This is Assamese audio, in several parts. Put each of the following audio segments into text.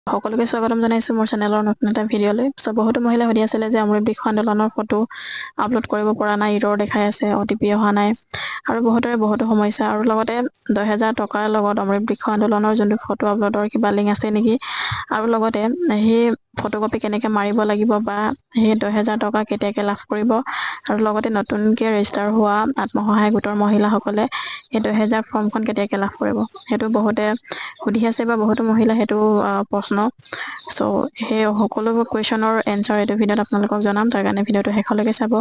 সকলোকে স্বাগতম জনাইছো মোৰ চেনেলৰ নতুন এটা ভিডিঅ'লৈ। বহুতো মহিলাই সুধি আছিলে যে অমৃত বৃক্ষ আন্দোলনৰ ফটো আপলোড কৰিব পৰা নাই, ইৰৰ দেখাই আছে, অটিপি অহা নাই আৰু বহুতৰে বহুতো সমস্যা। আৰু লগতে 10,000 টকাৰ লগত অমৃত বৃক্ষ আন্দোলনৰ যোনটো ফটো আপলোডৰ কিবা লিংক আছে নেকি, আৰু লগতে সেই ফটোকপি কেনেকে মাৰিব লাগিব বা সেই 10,000 টকা কেতিয়াকে লাভ কৰিব, আৰু লগতে নতুনকে ৰেজিষ্টাৰ হোৱা আত্মসহায়ক গোটৰ মহিলাসকলে সেই 10,000 ফৰ্মখন কেতিয়াকে লাভ কৰিব, সেইটো বহুতে সুধি আছে বা বহুতো মহিলা সেইটো প্ৰশ্ন। চ' সেই সকলোবোৰ কুৱেশ্যনৰ এনচাৰ এইটো ভিডিঅ'ত আপোনালোকক জনাম, তাৰ কাৰণে ভিডিঅ'টো শেষলৈকে চাব।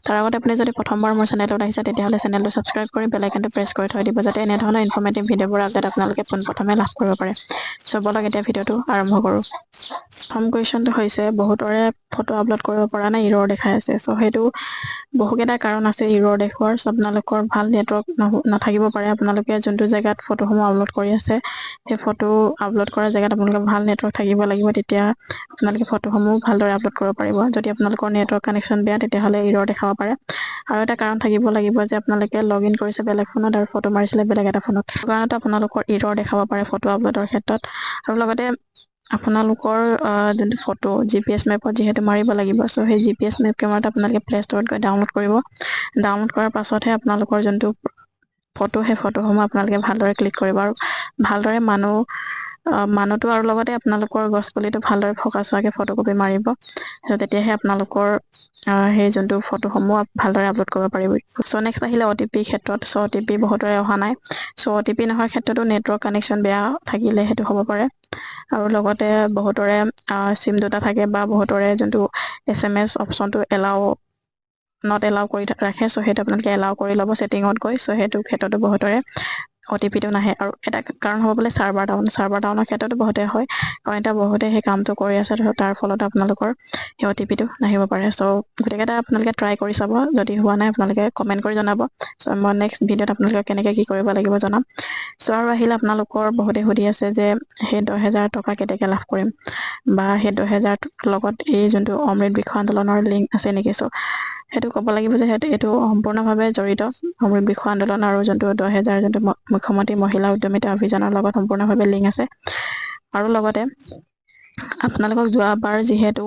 তাৰ আগতে আপুনি যদি প্ৰথমবাৰ মোৰ চেনেলত আহিছে তেতিয়াহ'লে চেনেলটো ছাবস্ক্ৰাইব কৰি বেল আইকনটো প্ৰেছ কৰি থৈ দিব, যাতে এনেধৰণৰ ইনফৰ্মেটিভ ভিডিঅ'বোৰ আপডেট আপোনালোকে পোনপ্ৰথমে লাভ কৰিব পাৰে। চ' বলক এতিয়া ভিডিঅ'টো আৰম্ভ কৰোঁ। প্ৰথম কুৱেশ্যনটো হৈছে বহুতৰে ফটো আপলোড কৰিব পৰা নাই, ইৰৰ দেখাই আছে। চ' সেইটো বহুকেইটা কাৰণ আছে ইৰৰ দেখুৱাৰ। চ' আপোনালোকৰ ভাল নেটৱৰ্ক নাথাকিব পাৰে, আপোনালোকে যোনটো জেগাত ফটোসমূহ আপলোড কৰি আছে সেই ফটো আপলোড কৰা জেগাত আপোনালোকে ভাল নেটৱৰ্ক থাকিব লাগিব, তেতিয়া আপোনালোকে ফটোসমূহ ভালদৰে আপলোড কৰিব পাৰিব। যদি আপোনালোকৰ নেটৱৰ্ক কানেকশ্যন বেয়া তেতিয়াহ'লে ইৰৰ দেখাব পাৰে। আৰু এটা কাৰণ থাকিব লাগিব যে আপোনালোকে লগ ইন কৰিছে বেলেগ ফোনত আৰু ফটো মাৰিছিলে বেলেগ এটা ফোনত, সেইটো কাৰণতে আপোনালোকৰ ইৰৰ দেখাব পাৰে ফটো আপলোডৰ ক্ষেত্ৰত। আৰু লগতে আপোনালোকৰ যোনটো ফটো GPS মেপত যিহেতু মাৰিব লাগিব, চ' সেই GPS মেপ কেমেৰাটো আপোনালোকে প্লে ষ্টৰত গৈ ডাউনলোড কৰিব। ডাউনলোড কৰাৰ পাছতহে আপোনালোকৰ যোনটো ফটো সেই ফটোসমূহ আপোনালোকে ভালদৰে ক্লিক কৰিব আৰু ভালদৰে মানুহটো আৰু লগতে আপোনালোকৰ গছ পুলিটো ভালদৰে ফকাছ হোৱাকৈ ফটোকপি মাৰিব, তেতিয়াহে আপোনালোকৰ সেই যোনটো ফটোসমূহ ভালদৰে আপলোড কৰিব পাৰিব। চ' নেক্সট আহিলে অটিপিৰ ক্ষেত্ৰত। চ' অটিপি বহুতৰে অহা নাই। চ' অটিপি নোহোৱাৰ ক্ষেত্ৰতো নেটৱৰ্ক কানেকশ্যন বেয়া থাকিলে সেইটো হ'ব পাৰে। আৰু লগতে বহুতৰে চিম দুটা থাকে বা বহুতৰে যোনটো SMS অপশ্যনটো নট এলাউ কৰি ৰাখে, চ' সেইটো আপোনালোকে এলাউ কৰি ল'ব ছেটিঙত গৈ। চ' সেইটো ক্ষেত্ৰতো বহুতৰে অটিপিটো নাহে। আৰু এটা কাৰণ হ'ব বোলে চাৰ্ভাৰ ডাউনৰ ক্ষেত্ৰতো বহুতে হয়, কাৰণ এতিয়া বহুতে সেই কামটো কৰি আছে, তাৰ ফলত আপোনালোকৰ সেই অটিপিটো নাহিব পাৰে। চ' গোটেইকেইটা আপোনালোকে ট্ৰাই কৰি চাব, যদি হোৱা নাই আপোনালোকে কমেণ্ট কৰি জনাব। চ' মই নেক্সট ভিডিঅ'ত আপোনালোকে কেনেকৈ কি কৰিব লাগিব জনাম। চ' আৰু আহিলে আপোনালোকৰ বহুতে সুধি আছে যে সেই 10,000 টকা কেতিয়াকৈ লাভ কৰিম, বা সেই 10,000 লগত এই যোনটো অমৃত বৃক্ষ আন্দোলনৰ লিংক আছে নেকি। চ' সেইটো ক'ব লাগিব যে এইটো সম্পূৰ্ণভাৱে জড়িত অমৃত বৃক্ষ আন্দোলন আৰু যোনটো 10,000 যোনটো মুখ্যমন্ত্ৰী মহিলা উদ্যমিতা অভিযানৰ লগত সম্পূৰ্ণভাৱে লিংক আছে। আৰু লগতে আপোনালোকক যোৱাবাৰ যিহেতু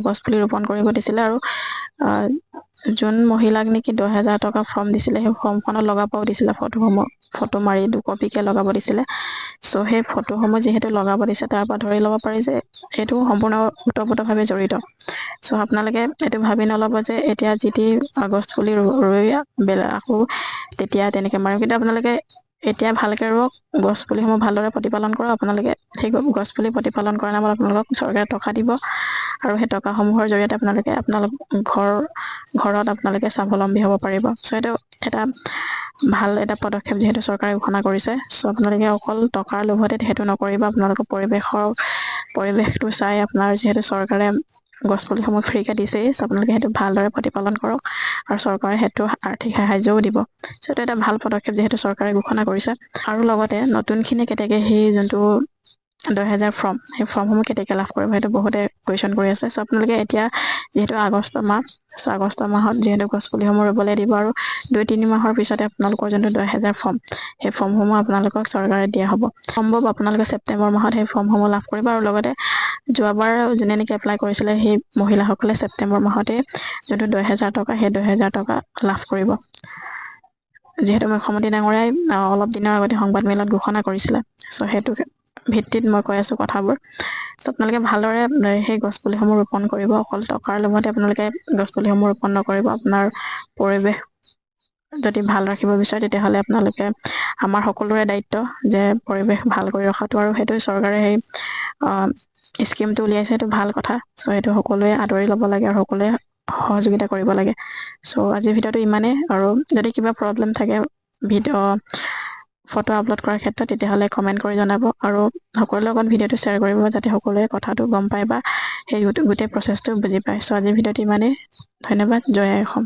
গছপুলি ৰোপণ কৰিব দিছিলে, আৰু যোন মহিলাক নেকি 10,000 টকা ফৰ্ম দিছিলে সেই ফৰ্মখনত লগাবও দিছিলে ফটো মাৰি 2 কপিকে লগাব দিছিলে। চ' সেই ফটোসমূহ যিহেতু লগাব দিছে, তাৰ পৰা ধৰি ল'ব পাৰি যে এইটো সম্পূৰ্ণ ওতঃপ্ৰোতভাৱে জড়িত। চ' আপোনালোকে এইটো ভাবি নল'ব যে এতিয়া যিটি গছ পুলি ৰুই আকৌ তেতিয়া তেনেকে মাৰিম, কিন্তু আপোনালোকে এতিয়া ভালকে ৰুৱক, গছ পুলিসমূহ ভালদৰে প্ৰতিপালন কৰক। আপোনালোকে সেই গছ পুলি প্ৰতিপালন কৰাৰ নামত আপোনালোকক চৰকাৰে টকা দিব, আৰু সেই টকাসমূহৰ জৰিয়তে আপোনালোকে ঘৰত আপোনালোকে স্বাৱলম্বী হ'ব পাৰিব। চ' এইটো এটা ভাল এটা পদক্ষেপ যিহেতু চৰকাৰে ঘোষণা কৰিছে। চ' আপোনালোকে অকল টকাৰ লোভতে সেইটো নকৰিব, আপোনালোকৰ পৰিৱেশটো চাই আপোনাৰ যিহেতু চৰকাৰে গছ পুলিসমূহ ফ্ৰীকে দিছেই, চ' আপোনালোকে সেইটো ভালদৰে প্ৰতিপালন কৰক, আৰু চৰকাৰে সেইটো আৰ্থিক সাহাৰ্য্যও দিব। চ' এইটো এটা ভাল পদক্ষেপ যিহেতু চৰকাৰে ঘোষণা কৰিছে। আৰু লগতে নতুনখিনি কেতিয়াকে সেই যোনটো 10,000 ফৰ্ম, সেই ফৰ্মসমূহ কেতিয়াকে লাভ কৰিব, সেইটো বহুতে কুৱেশ্যন কৰি আছে। চ' আপোনালোকে এতিয়া যিহেতু আগষ্ট মাহত যিহেতু গছ পুলিসমূহ ৰুবলৈ দিব, আৰু 2-3 মাহৰ পিছতে আপোনালোকৰ যোনটো 10,000 ফৰ্ম, সেই ফৰ্মসমূহ আপোনালোকক চৰকাৰে দিয়া হ'ব। সম্ভৱ আপোনালোকে ছেপ্টেম্বৰ মাহত সেই ফৰ্মসমূহ লাভ কৰিব। আৰু লগতে যোৱাবাৰ যোনে নেকি এপ্লাই কৰিছিলে সেই মহিলাসকলে ছেপ্টেম্বৰ মাহতে যোনটো 10,000 টকা, সেই 10,000 টকা লাভ কৰিব, যিহেতু মুখ্যমন্ত্ৰী ডাঙৰীয়াই অলপ দিনৰ আগতে সংবাদ মেলত ঘোষণা কৰিছিলে। চ' সেইটো ভিত্তিত মই কৈ আছো কথাবোৰ। চ' আপোনালোকে ভালদৰে সেই গছ পুলিসমূহ ৰোপণ কৰিব, অকল টকাৰ লোভতে আপোনালোকে গছ পুলিসমূহ ৰোপণ নকৰিব। আপোনাৰ পৰিৱেশ যদি ভাল ৰাখিব বিচাৰে তেতিয়াহ'লে আপোনালোকে, আমাৰ সকলোৰে দায়িত্ব যে পৰিৱেশ ভাল কৰি ৰখাটো, আৰু সেইটো চৰকাৰে সেই স্কিমটো উলিয়াইছে, সেইটো ভাল কথা। চ' সেইটো সকলোৱে আদৰি ল'ব লাগে আৰু সকলোৱে সহযোগিতা কৰিব লাগে। চ' আজিৰ ভিডিঅ'টো ইমানেই, আৰু যদি কিবা প্ৰব্লেম থাকে ফটো আপলোড কৰাৰ ক্ষেত্ৰত তেতিয়াহ'লে কমেণ্ট কৰি জনাব, আৰু সকলোৰে লগত ভিডিঅ'টো শ্বেয়াৰ কৰিব, যাতে সকলোৱে কথাটো গম পায় বা সেই গোটেই প্ৰচেছটো বুজি পায়। চ' আজিৰ ভিডিঅ'টো ইমানেই, ধন্যবাদ। জয় আই অসম।